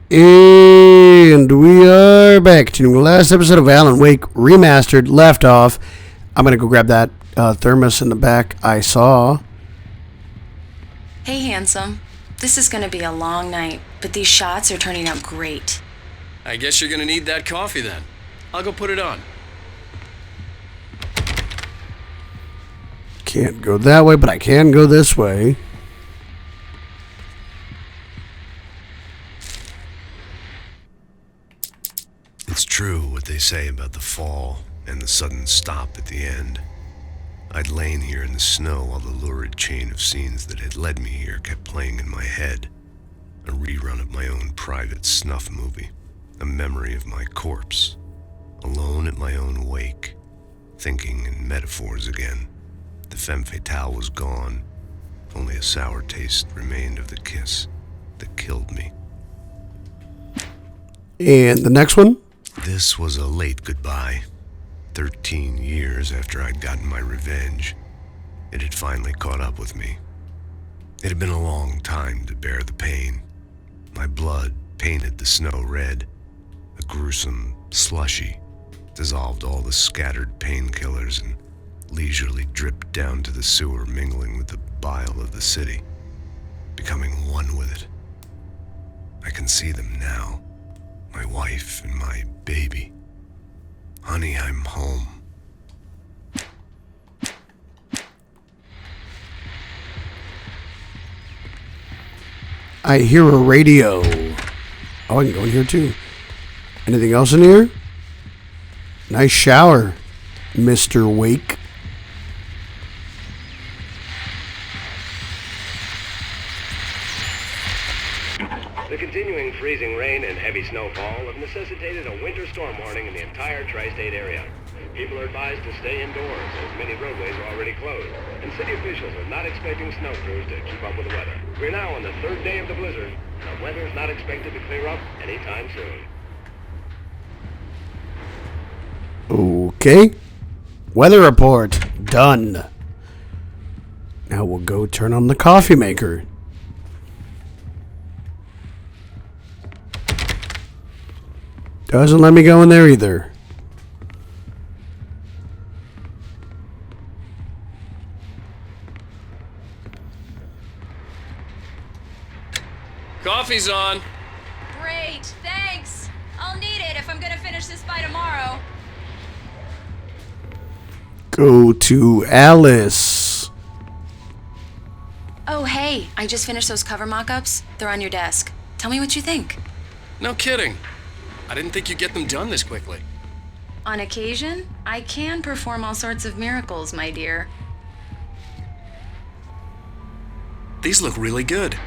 And we are back to the last episode of Alan Wake Remastered. Left off. I'm going to go grab that thermos in the back I saw. Hey, handsome. This is going to be a long night, but these shots are turning out great. I guess you're going to need that coffee then. I'll go put it on. Can't go that way, but I can go this way. It's true what they say about the fall and the sudden stop at the end. I'd lain here in the snow while the lurid chain of scenes that had led me here kept playing in my head. A rerun of my own private snuff movie. A memory of my corpse. Alone at my own wake. Thinking in metaphors again. The femme fatale was gone. Only a sour taste remained of the kiss that killed me. And the next one? This was a late goodbye. 13 years after I'd gotten my revenge, it had finally caught up with me. It had been a long time to bear the pain. My blood painted the snow red. A gruesome slushy dissolved all the scattered painkillers and leisurely dripped down to the sewer, mingling with the bile of the city, becoming one with it. I can see them now. My wife and my baby. Honey, I'm home. I hear a radio. Oh, I can go in here too. Anything else in here? Nice shower, Mr. Wake. The continuing freezing rain and heavy snowfall have necessitated a winter storm warning in the entire tri-state area. People are advised to stay indoors as many roadways are already closed, and city officials are not expecting snow crews to keep up with the weather. We're now on the third day of the blizzard. The weather's not expected to clear up anytime soon. Okay. Weather report. Done. Now we'll go turn on the coffee maker. Doesn't let me go in there either. Coffee's on. Great, thanks. I'll need it if I'm gonna finish this by tomorrow. Go to Alice. Oh, hey, I just finished those cover mock-ups. They're on your desk. Tell me what you think. No kidding. I didn't think you'd get them done this quickly. On occasion, I can perform all sorts of miracles, my dear. These look really good.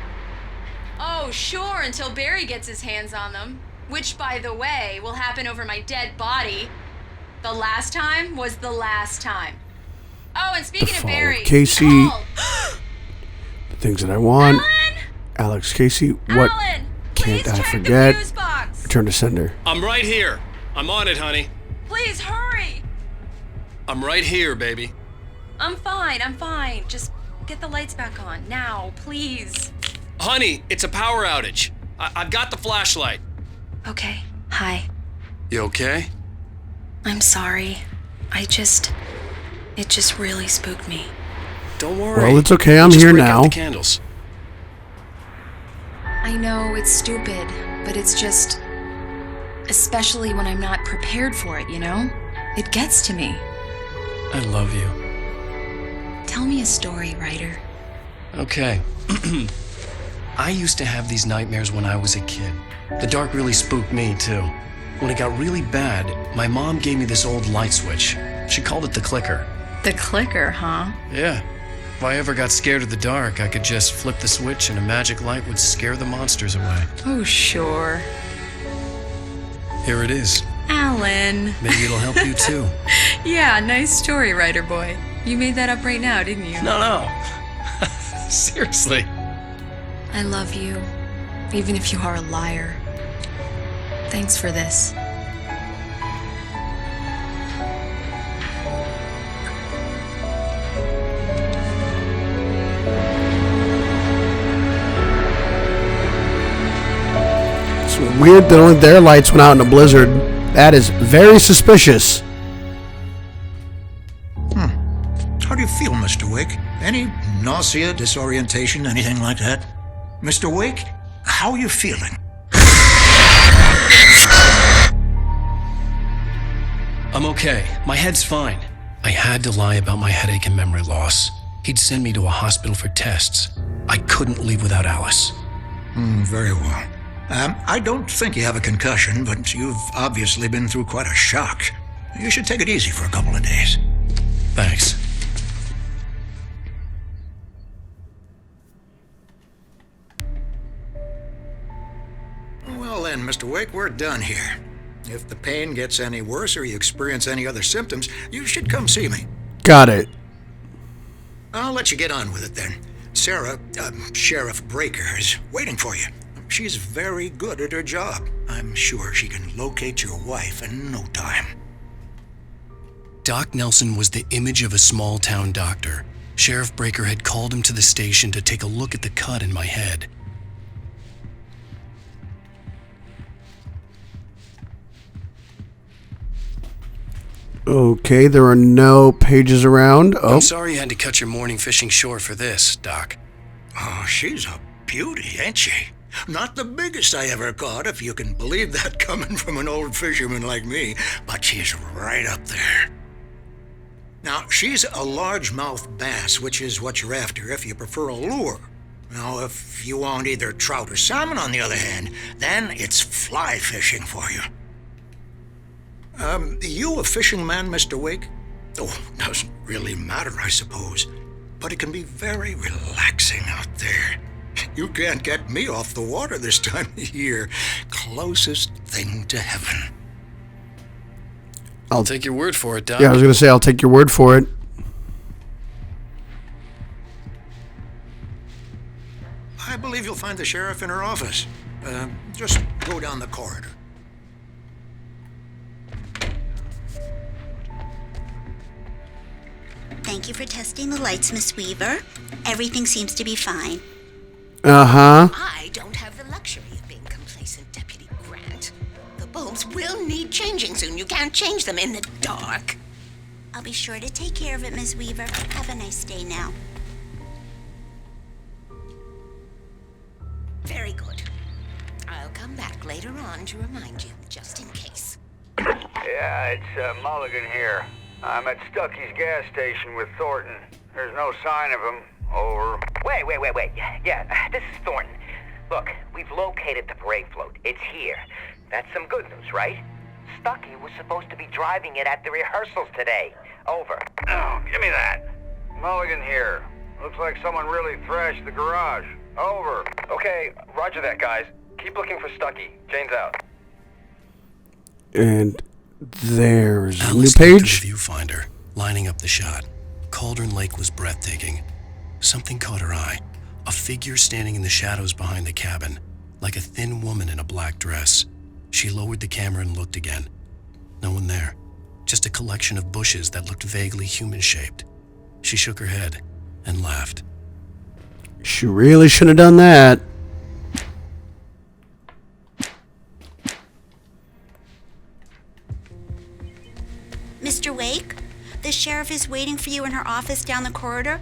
Oh, sure, until Barry gets his hands on them. Which, by the way, will happen over my dead body. The last time was the last time. Oh, and speaking of Barry, Casey. Nicole. The things that I want. Alan! Alex Casey. What Alan, can't please I check forget? the fuse box. Return to sender. I'm right here. I'm on it, honey. Please hurry. I'm right here, baby. I'm fine. Just get the lights back on now, please. Honey, it's a power outage. I've got the flashlight. Okay. Hi. You okay? I'm sorry. It just really spooked me. Don't worry. Well, it's okay. I'm Just here break out now. the candles. I know it's stupid, but it's just, especially when I'm not prepared for it, you know? It gets to me. I love you. Tell me a story, writer. Okay. I used to have these nightmares when I was a kid. The dark really spooked me, too. When it got really bad, my mom gave me this old light switch. She called it the clicker. The clicker, huh? Yeah. If I ever got scared of the dark, I could just flip the switch and a magic light would scare the monsters away. Oh, sure. Here it is. Alan. Maybe it'll help you, too. Yeah, nice story, writer boy. You made that up right now, didn't you? No. Seriously. I love you, even if you are a liar. Thanks for this. weird that only their lights went out in a blizzard. That is very suspicious. How do you feel, Mr. Wake? Any nausea, disorientation, anything like that? Mr. Wake, how are you feeling? I'm okay. My head's fine. I had to lie about my headache and memory loss. He'd send me to a hospital for tests. I couldn't leave without Alice. Very well. I don't think you have a concussion, but you've obviously been through quite a shock. You should take it easy for a couple of days. Thanks. Well then, Mr. Wake, we're done here. If the pain gets any worse or you experience any other symptoms, you should come see me. Got it. I'll let you get on with it then. Sarah, Sheriff Breaker, is waiting for you. She's very good at her job. I'm sure she can locate your wife in no time. Doc Nelson was the image of a small-town doctor. Sheriff Breaker had called him to the station to take a look at the cut in my head. Okay, there are no pages around. Oh, I'm sorry you had to cut your morning fishing short for this, Doc. Oh, she's a beauty, ain't she? Not the biggest I ever caught, if you can believe that coming from an old fisherman like me, but she's right up there. Now, she's a largemouth bass, which is what you're after if you prefer a lure. Now, if you want either trout or salmon, on the other hand, then it's fly fishing for you. You a fishing man, Mr. Wake? Oh, doesn't really matter, I suppose. But it can be very relaxing out there. You can't get me off the water this time of year. Closest thing to heaven. I'll take your word for it, Doc. yeah, I was going to say, I'll take your word for it. I believe you'll find the sheriff in her office. Just go down the corridor. Thank you for testing the lights, Miss Weaver. Everything seems to be fine. Uh-huh. I don't have the luxury of being complacent, Deputy Grant. The bulbs will need changing soon. You can't change them in the dark. I'll be sure to take care of it, Miss Weaver. Have a nice day now. Very good. I'll come back later on to remind you, just in case. Yeah, it's Mulligan here. I'm at Stucky's gas station with Thornton. There's no sign of him. Over. Wait. Yeah, this is Thornton. Look, we've located the parade float. It's here. That's some good news, right? Stucky was supposed to be driving it at the rehearsals today. Over. Oh, give me that. Mulligan here. Looks like someone really thrashed the garage. Over. Okay, roger that, guys. Keep looking for Stucky. Jane's out. And there's a new Alice looked at page. the viewfinder, lining up the shot. Cauldron Lake was breathtaking. Something caught her eye. A figure standing in the shadows behind the cabin, like a thin woman in a black dress. She lowered the camera and looked again. No one there. Just a collection of bushes that looked vaguely human-shaped. She shook her head and laughed. She really should have done that. Mr. Wake, the sheriff is waiting for you in her office down the corridor.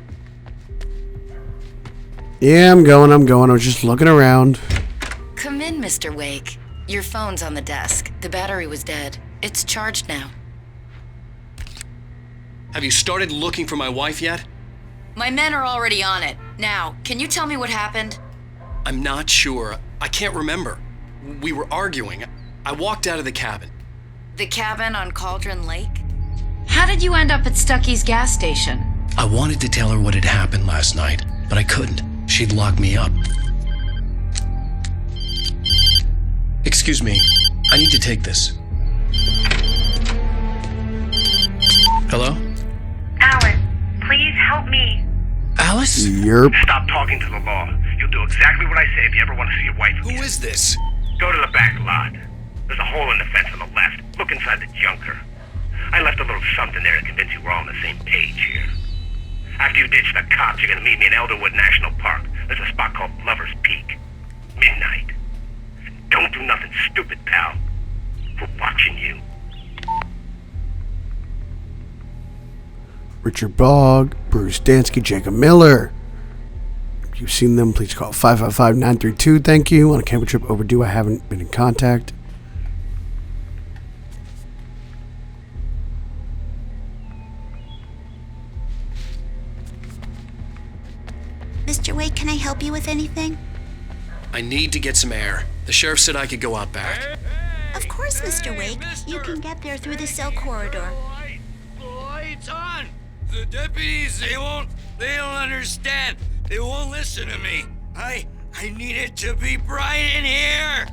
Yeah, I'm going. I was just looking around. Come in, Mr. Wake. Your phone's on the desk. The battery was dead. It's charged now. Have you started looking for my wife yet? My men are already on it. Now, can you tell me what happened? I'm not sure. I can't remember. We were arguing. I walked out of the cabin. The cabin on Cauldron Lake? How did you end up at Stucky's gas station? I wanted to tell her what had happened last night, but I couldn't. She'd lock me up. Excuse me. I need to take this. Hello? Alan, please help me. Alice? Yerp. Stop talking to the law. You'll do exactly what I say if you ever want to see your wife again. Who is this? Go to the back lot. There's a hole in the fence on the left. Look inside the junker. I left a little something there to convince you we're all on the same page here. After you ditch the cops, you're gonna meet me in Elderwood National Park. There's a spot called Lover's Peak. Midnight. Don't do nothing stupid pal. We're watching you. Richard Bogg, Bruce Dansky, Jacob Miller. If you've seen them, please call 555-932. Thank you. On a camping trip overdue, I haven't been in contact. Mr. Wake, can I help you with anything? I need to get some air. The sheriff said I could go out back. Of course, Mr. Wake. You can get there through the cell corridor. The light's on. The deputies, they don't understand. They won't listen to me. I need it to be bright in here.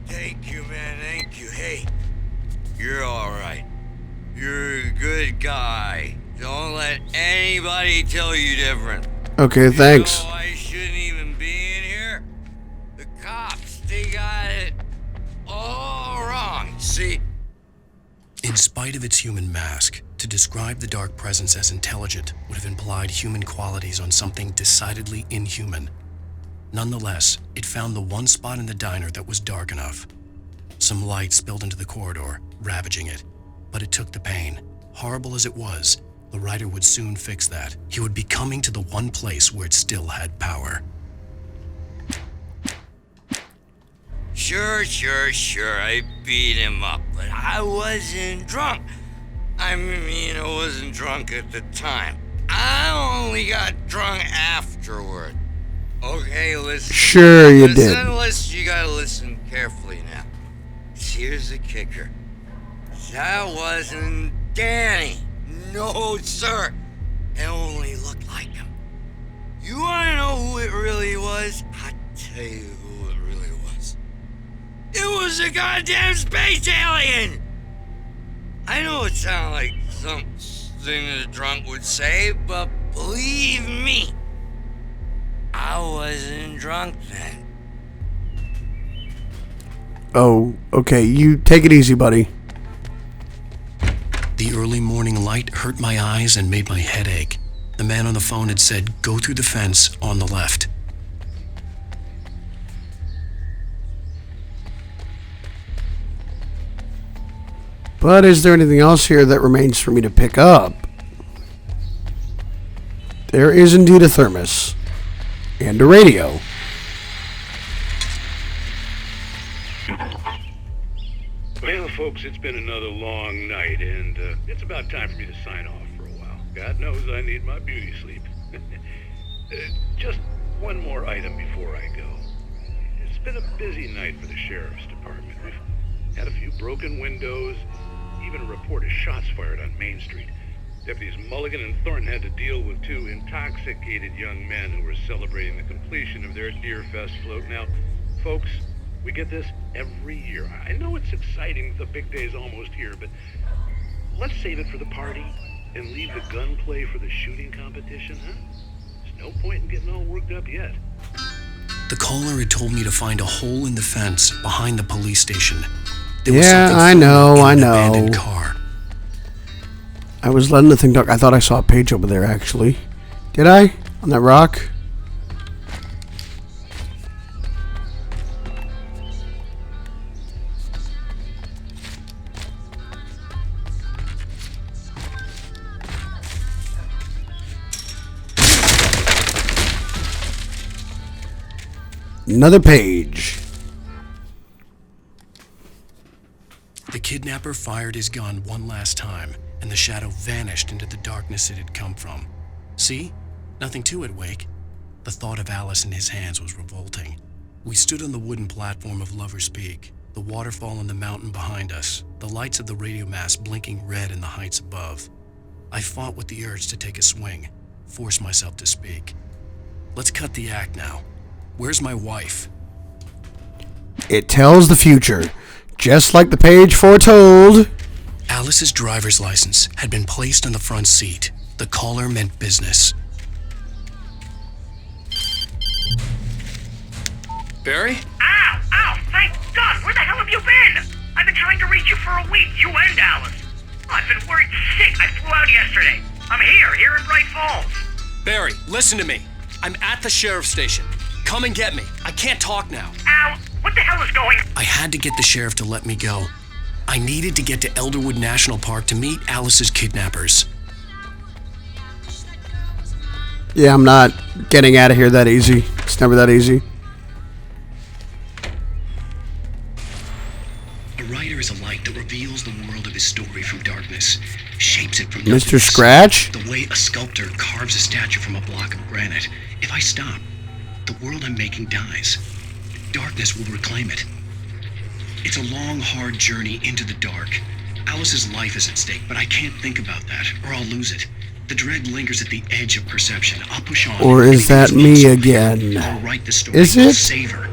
Thank you, man. Thank you. Hey, you're all right. You're a good guy. Don't let anybody tell you different. Okay, thanks. You know, I shouldn't even be in here. The cops, they got it all wrong. See? In spite of its human mask, to describe the dark presence as intelligent would have implied human qualities on something decidedly inhuman. Nonetheless, it found the one spot in the diner that was dark enough. Some light spilled into the corridor, ravaging it, but it took the pain. Horrible as it was, the writer would soon fix that. He would be coming to the one place where it still had power. Sure, I beat him up, but I wasn't drunk. I mean, I wasn't drunk at the time. I only got drunk afterward. Okay, listen. Sure you did. Listen, you gotta listen carefully now. Here's the kicker. That wasn't Danny. No, sir. It only looked like him. You wanna know who it really was? I'll tell you who it really was. It was a goddamn space alien! I know it sounds like something a drunk would say, but believe me, I wasn't drunk then. Oh, okay. You take it easy, buddy. The early morning light hurt my eyes and made my head ache. The man on the phone had said, "Go through the fence on the left." But is there anything else here that remains for me to pick up? There is indeed a thermos. And a radio. Well, folks, it's been another long night, and it's about time for me to sign off for a while. God knows I need my beauty sleep. Just one more item before I go. It's been a busy night for the sheriff's department. We've had a few broken windows, even a report of shots fired on Main Street. Deputies Mulligan and Thornton had to deal with two intoxicated young men who were celebrating the completion of their Deer Fest float. Now, folks, we get this every year. I know it's exciting, the big day's almost here, but let's save it for the party and leave the gunplay for the shooting competition, huh? There's no point in getting all worked up yet. The caller had told me to find a hole in the fence behind the police station. There was Yeah, something I in know. an abandoned car. I was letting the thing talk. I thought I saw a page over there, actually. Did I? On that rock? Another page. The kidnapper fired his gun one last time, and the shadow vanished into the darkness it had come from. See? Nothing to it, Wake. The thought of Alice in his hands was revolting. We stood on the wooden platform of Lover's Peak, the waterfall on the mountain behind us, the lights of the radio mast blinking red in the heights above. I fought with the urge to take a swing, force myself to speak. Let's cut the act now. Where's my wife? It tells the future, just like the page foretold. Alice's driver's license had been placed on the front seat. The caller meant business. Barry? Ow! Thank God! Where the hell have you been? I've been trying to reach you for a week, you and Alice. I've been worried sick. I flew out yesterday. I'm here in Bright Falls. Barry, listen to me. I'm at the sheriff's station. come and get me. I can't talk now. Al, what the hell is going on? I had to get the sheriff to let me go. I needed to get to Elderwood National Park to meet Alice's kidnappers. Yeah, I'm not getting out of here that easy. It's never that easy. A writer is a light that reveals the world of his story from darkness, shapes it from Mr. nothingness. Scratch? The way a sculptor carves a statue from a block of granite. If I stop, the world I'm making dies. Darkness will reclaim it. It's a long, hard journey into the dark. Alice's life is at stake, but I can't think about that, or I'll lose it. The dread lingers at the edge of perception. I'll push on. Or is that me again? I'll write the story. Is I'll it? save her.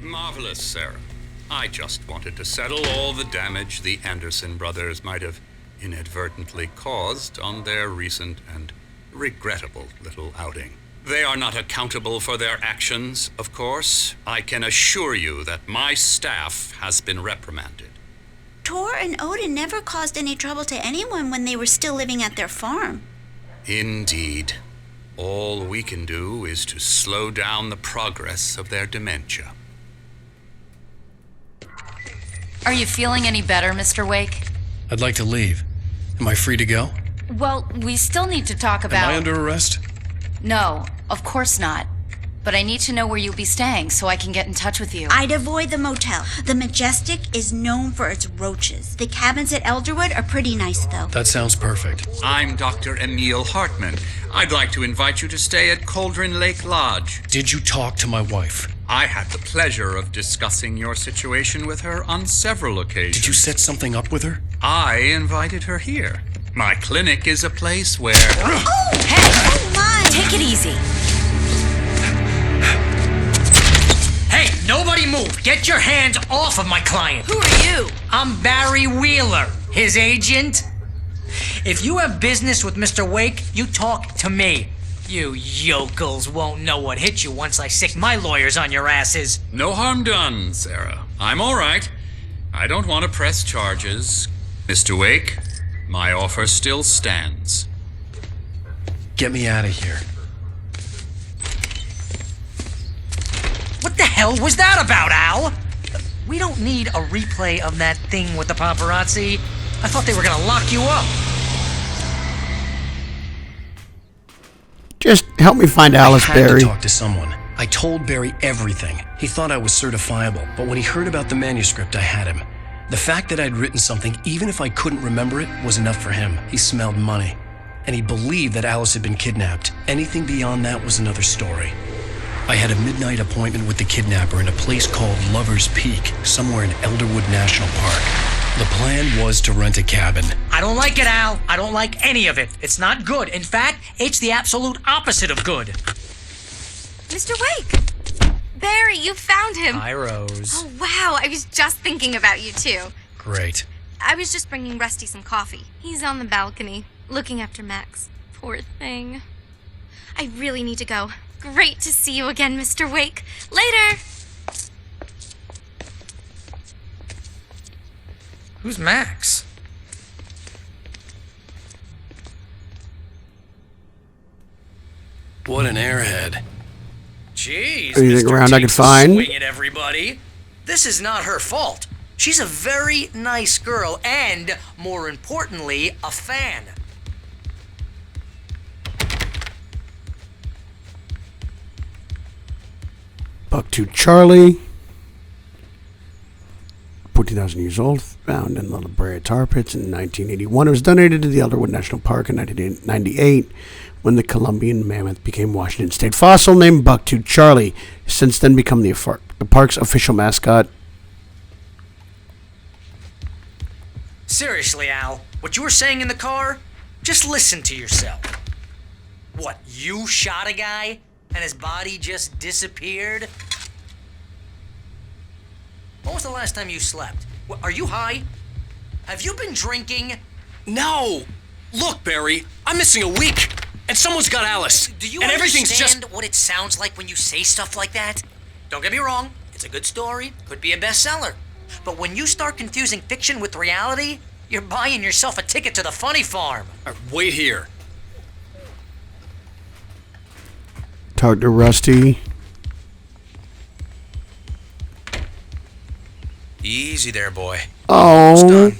Marvelous, Sarah. I just wanted to settle all the damage the Anderson brothers might have inadvertently caused on their recent and regrettable little outing. They are not accountable for their actions, of course. I can assure you that my staff has been reprimanded. Tor and Odin never caused any trouble to anyone when they were still living at their farm. Indeed. All we can do is to slow down the progress of their dementia. Are you feeling any better, Mr. Wake? I'd like to leave. Am I free to go? Well, we still need to talk about... Am I under arrest? No, of course not. But I need to know where you'll be staying so I can get in touch with you. I'd avoid the motel. The Majestic is known for its roaches. The cabins at Elderwood are pretty nice, though. That sounds perfect. I'm Dr. Emil Hartman. I'd like to invite you to stay at Cauldron Lake Lodge. Did you talk to my wife? I had the pleasure of discussing your situation with her on several occasions. Did you set something up with her? I invited her here. My clinic is a place where... Oh! Hey! Oh, my! Take it easy. Hey, nobody move! Get your hands off of my client! Who are you? I'm Barry Wheeler, his agent. If you have business with Mr. Wake, you talk to me. You yokels won't know what hit you once I sick my lawyers on your asses. No harm done, Sarah. I'm all right. I don't want to press charges. Mr. Wake, my offer still stands. Get me out of here. What the hell was that about, Al? We don't need a replay of that thing with the paparazzi. I thought they were gonna lock you up. Just help me find Alice, I had Barry. to talk to someone. I told Barry everything. He thought I was certifiable, but when he heard about the manuscript, I had him. The fact that I'd written something, even if I couldn't remember it, was enough for him. He smelled money. And he believed that Alice had been kidnapped. Anything beyond that was another story. I had a midnight appointment with the kidnapper in a place called Lover's Peak, somewhere in Elderwood National Park. The plan was to rent a cabin. I don't like it, Al. I don't like any of it. It's not good. In fact, it's the absolute opposite of good. Mr. Wake! Barry, you found him! Hi, Rose. Oh, wow. I was just thinking about you, too. Great. I was just bringing Rusty some coffee. He's on the balcony, looking after Max. Poor thing. I really need to go. Great to see you again, Mr. Wake. Later! Who's Max? What an airhead. Jeez, Anything Mr. around I could takes a find? swing at everybody. This is not her fault. She's a very nice girl and, more importantly, a fan. Bucktooth Charlie. 14,000 years old, found in the La Brea tar pits in 1981. It was donated to the Elderwood National Park in 1998 when the Columbian mammoth became Washington State fossil named Bucktooth Charlie. Has since then become the park's official mascot. Seriously, Al, what you were saying in the car? Just listen to yourself. What, you shot a guy and his body just disappeared? When was the last time you slept? Are you high? Have you been drinking? No! Look, Barry, I'm missing a week, and someone's got Alice. Do you and everything's understand just... what it sounds like when you say stuff like that? Don't get me wrong, it's a good story, could be a bestseller. But when you start confusing fiction with reality, you're buying yourself a ticket to the funny farm. Wait here. Talk to Rusty. Easy there, boy. Oh.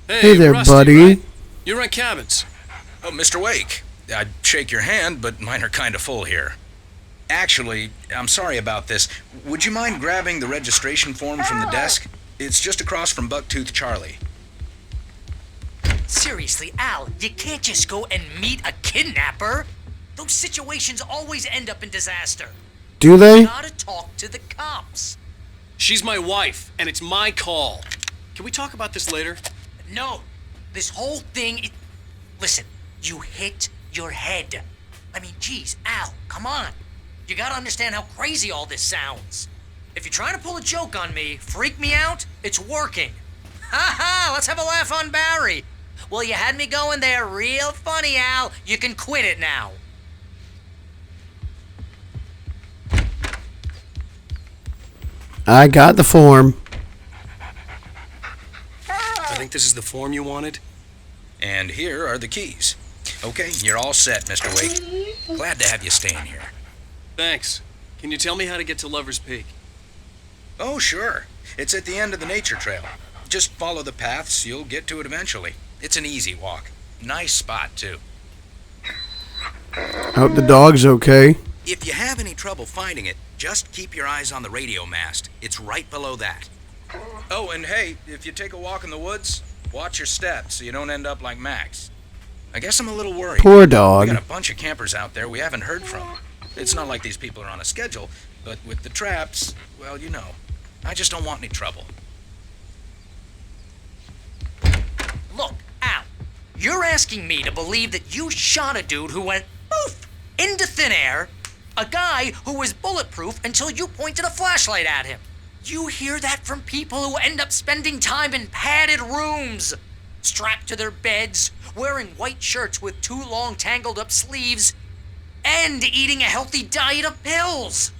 Hey there, Rusty, buddy. right? You rent cabins. Oh, Mr. Wake. I'd shake your hand, but mine are kind of full here. Actually, I'm sorry about this. Would you mind grabbing the registration form from the desk? It's just across from Bucktooth Charlie. Seriously, Al, you can't just go and meet a kidnapper. Those situations always end up in disaster. Do they? You gotta talk to the cops. She's my wife, and it's my call. Can we talk about this later? No, this whole thing. Listen, you hit your head. I mean, geez, Al, come on. You gotta understand how crazy all this sounds. If you're trying to pull a joke on me, freak me out, it's working. Ha ha, let's have a laugh on Barry. Well, you had me going there real funny, Al. You can quit it now. I got the form. I think this is the form you wanted. And here are the keys. Okay, you're all set, Mr. Wake. Glad to have you staying here. Thanks. Can you tell me how to get to Lover's Peak? Oh, sure. It's at the end of the nature trail. Just follow the paths, you'll get to it eventually. It's an easy walk. Nice spot, too. Hope the dog's okay. If you have any trouble finding it, just keep your eyes on the radio mast. It's right below that. Oh, and hey, if you take a walk in the woods, watch your steps so you don't end up like Max. I guess I'm a little worried. Poor dog. We got a bunch of campers out there we haven't heard from. It's not like these people are on a schedule, but with the traps, well, you know. I just don't want any trouble. Look, Al, you're asking me to believe that you shot a dude who went poof into thin air, a guy who was bulletproof until you pointed a flashlight at him. You hear that from people who end up spending time in padded rooms, strapped to their beds, wearing white shirts with too long tangled up sleeves, and eating a healthy diet of pills.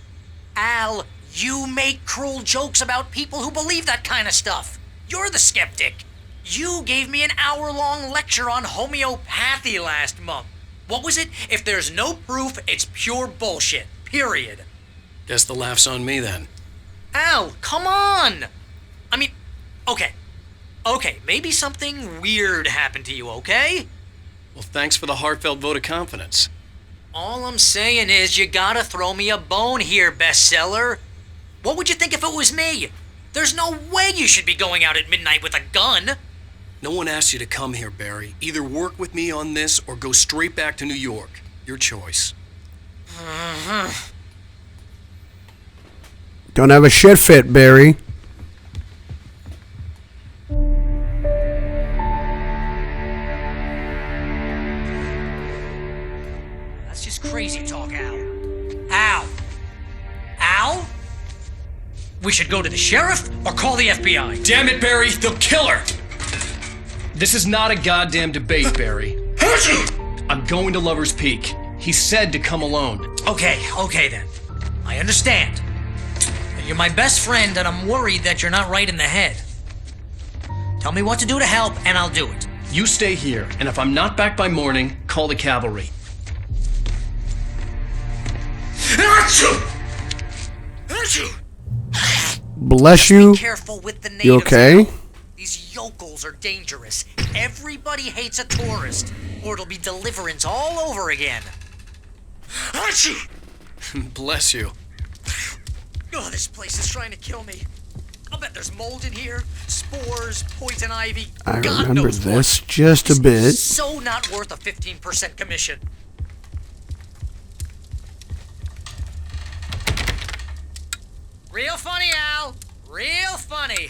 Al, you make cruel jokes about people who believe that kind of stuff. You're the skeptic. You gave me an hour-long lecture on homeopathy last month. What was it? If there's no proof, it's pure bullshit. Period. Guess the laugh's on me then. Al, come on! I mean, okay, maybe something weird happened to you, okay? Well, thanks for the heartfelt vote of confidence. All I'm saying is you gotta throw me a bone here, bestseller. What would you think if it was me? There's no way you should be going out at midnight with a gun. No one asked you to come here, Barry. Either work with me on this or go straight back to New York. Your choice. Don't have a shit fit, Barry. That's just crazy talk, Al. Al? Al? We should go to the sheriff or call the FBI. Damn it, Barry! They'll kill her! This is not a goddamn debate, Barry. I'm going to Lover's Peak. He said to come alone. Okay then. I understand. You're my best friend, and I'm worried that you're not right in the head. Tell me what to do to help, and I'll do it. You stay here, and if I'm not back by morning, call the cavalry. Bless you. Be careful with the natives. You okay? These yokels are dangerous. Everybody hates a tourist, or it'll be deliverance all over again. Bless you. Oh, this place is trying to kill me. I'll bet there's mold in here, spores, poison ivy. I God remember knows this what. just a bit. So not worth a 15% commission. Real funny, Al. Real funny.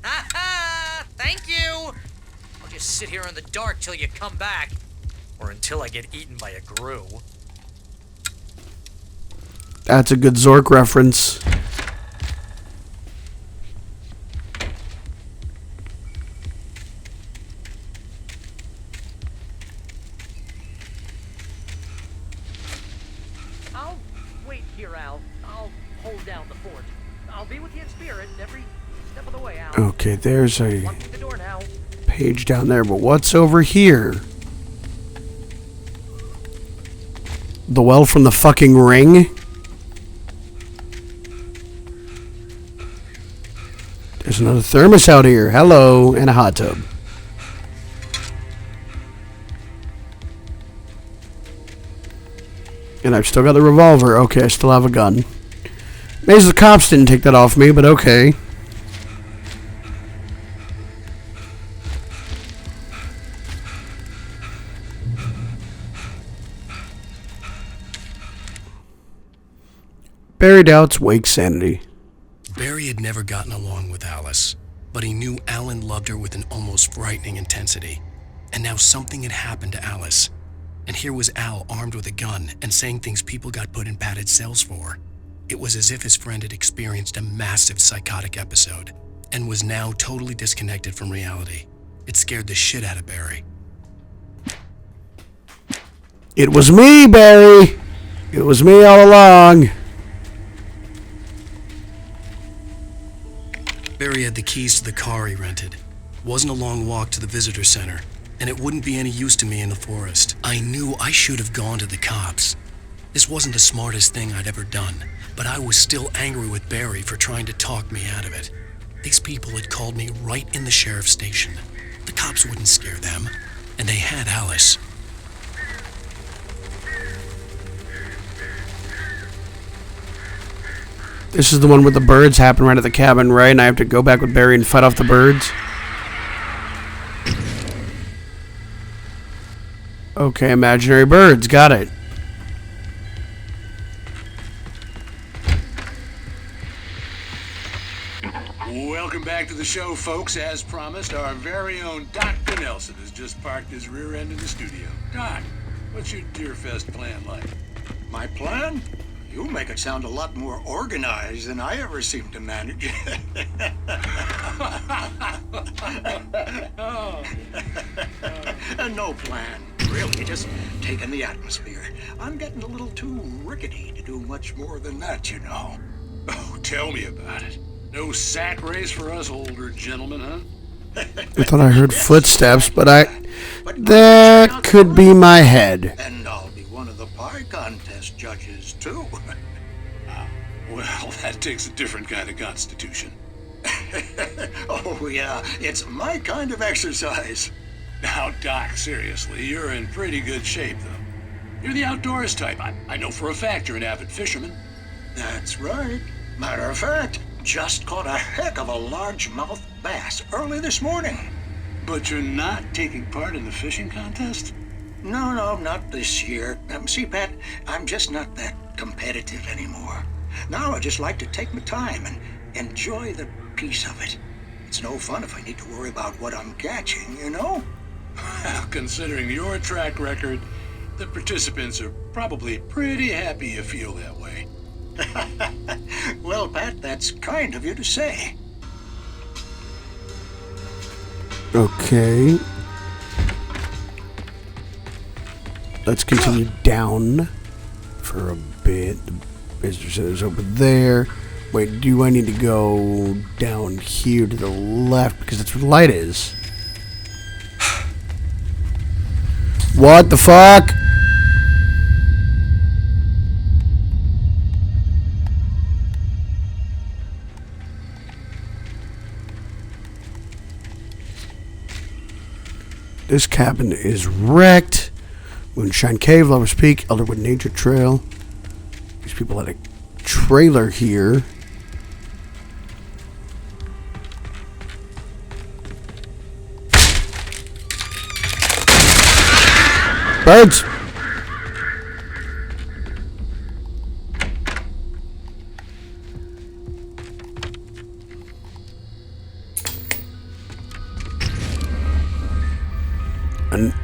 Ha ha! Thank you. I'll just sit here in the dark till you come back, or until I get eaten by a grue. That's a good Zork reference. I'll wait here, Al. I'll hold down the fort. I'll be with you in spirit every step of the way, Al. Okay, there's a Lock the door now. page down there, but what's over here? The well from the fucking ring? There's another thermos out here. Hello. And a hot tub. And I've still got the revolver. Okay, I still have a gun. Maybe the cops didn't take that off me, but okay. Barry doubts Wake's sanity. Barry had never gotten along with Alice, but he knew Alan loved her with an almost frightening intensity. And now something had happened to Alice. And here was Al armed with a gun and saying things people got put in padded cells for. It was as if his friend had experienced a massive psychotic episode and was now totally disconnected from reality. It scared the shit out of Barry. It was me, Barry. It was me all along. Barry had the keys to the car he rented. It wasn't a long walk to the visitor center, and it wouldn't be any use to me in the forest. I knew I should have gone to the cops. This wasn't the smartest thing I'd ever done, but I was still angry with Barry for trying to talk me out of it. These people had called me right in the sheriff's station. The cops wouldn't scare them, and they had Alice. This is the one where the birds happen right at the cabin, right? And I have to go back with Barry and fight off the birds? Okay, imaginary birds. Got it. Welcome back to the show, folks. As promised, our very own Dr. Nelson has just parked his rear end in the studio. Doc, what's your Deerfest plan like? My plan? You make it sound a lot more organized than I ever seem to manage. No plan, really, just taking the atmosphere. I'm getting a little too rickety to do much more than that, you know. Oh, tell me about it. No sack race for us older gentlemen, huh? I thought I heard footsteps, but that could be my head. And I'll be one of the pie contest judges, too. Well, that takes a different kind of constitution. Oh, yeah, it's my kind of exercise. Now, Doc, seriously, you're in pretty good shape, though. You're the outdoors type. I know for a fact you're an avid fisherman. That's right. Matter of fact, just caught a heck of a largemouth bass early this morning. But you're not taking part in the fishing contest? No, not this year. See, Pat, I'm just not that competitive anymore. Now I just like to take my time and enjoy the peace of it. It's no fun if I need to worry about what I'm catching, you know? Well, considering your track record, the participants are probably pretty happy you feel that way. Well, Pat, that's kind of you to say. Okay. Let's continue down for a bit. The visitor center's over there. Wait, do I need to go down here to the left? Because that's where the light is. What the fuck? This cabin is wrecked. Moonshine Cave, Lover's Peak, Elderwood Nature Trail. These people had a trailer here. Birds!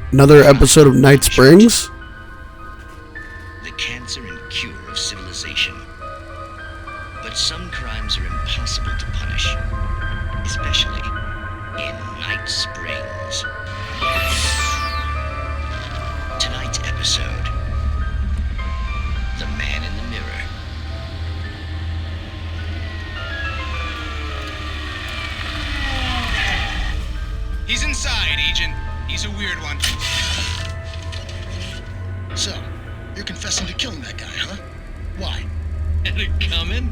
Another episode of Night Springs. The cancer and cure of civilization. But some crimes are impossible to punish, especially in Night Springs. Tonight's episode, The Man in the Mirror. He's inside, Agent. He's a weird one. So, You're confessing to killing that guy, huh? Why? Had it coming?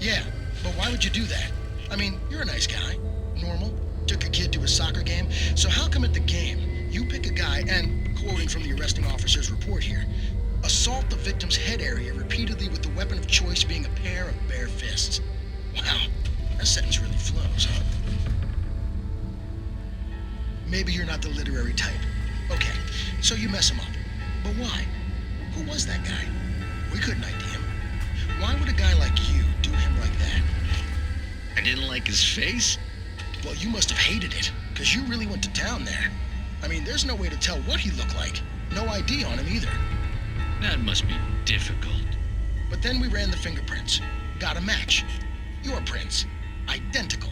Yeah, but why would you do that? I mean, you're a nice guy. Normal. Took a kid to a soccer game. So how come at the game, you pick a guy and, quoting from the arresting officer's report here, assault the victim's head area repeatedly with the weapon of choice being a pair of bare fists? Wow, that sentence really flows, huh? Maybe you're not the literary type. Okay, so you mess him up. But why? Who was that guy? We couldn't ID him. Why would a guy like you do him like that? I didn't like his face? Well, you must have hated it, because you really went to town there. I mean, there's no way to tell what he looked like. No ID on him either. That must be difficult. But then we ran the fingerprints. Got a match. Your prints. Identical.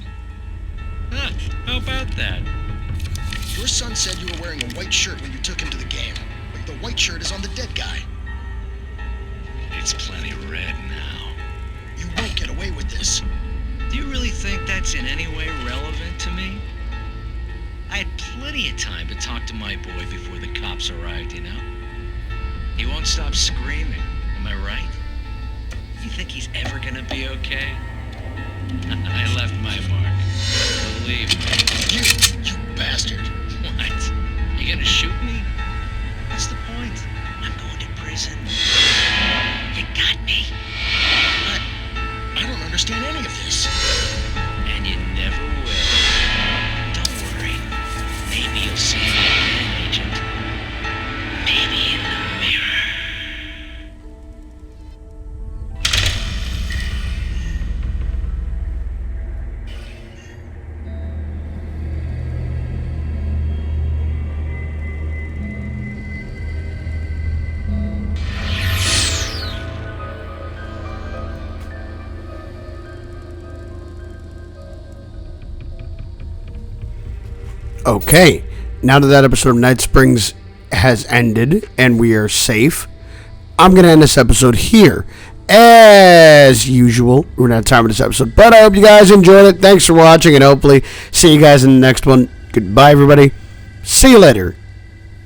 Huh, how about that? Your son said you were wearing a white shirt when you took him to the game. But the white shirt is on the dead guy. It's plenty red now. You won't get away with this. Do you really think that's in any way relevant to me? I had plenty of time to talk to my boy before the cops arrived, you know? He won't stop screaming, am I right? You think he's ever gonna be okay? I left my mark. Believe me. You bastard. What? You gonna shoot me? What's the point? I'm going to prison. You got me. I don't understand any of this. And you never will. Don't worry. Maybe you'll see me again, Agent. Maybe in the mirror. Okay, now that episode of Night Springs has ended and we are safe, I'm going to end this episode here. As usual, we're not out of time with this episode, but I hope you guys enjoyed it. Thanks for watching, and hopefully see you guys in the next one. Goodbye, everybody. See you later.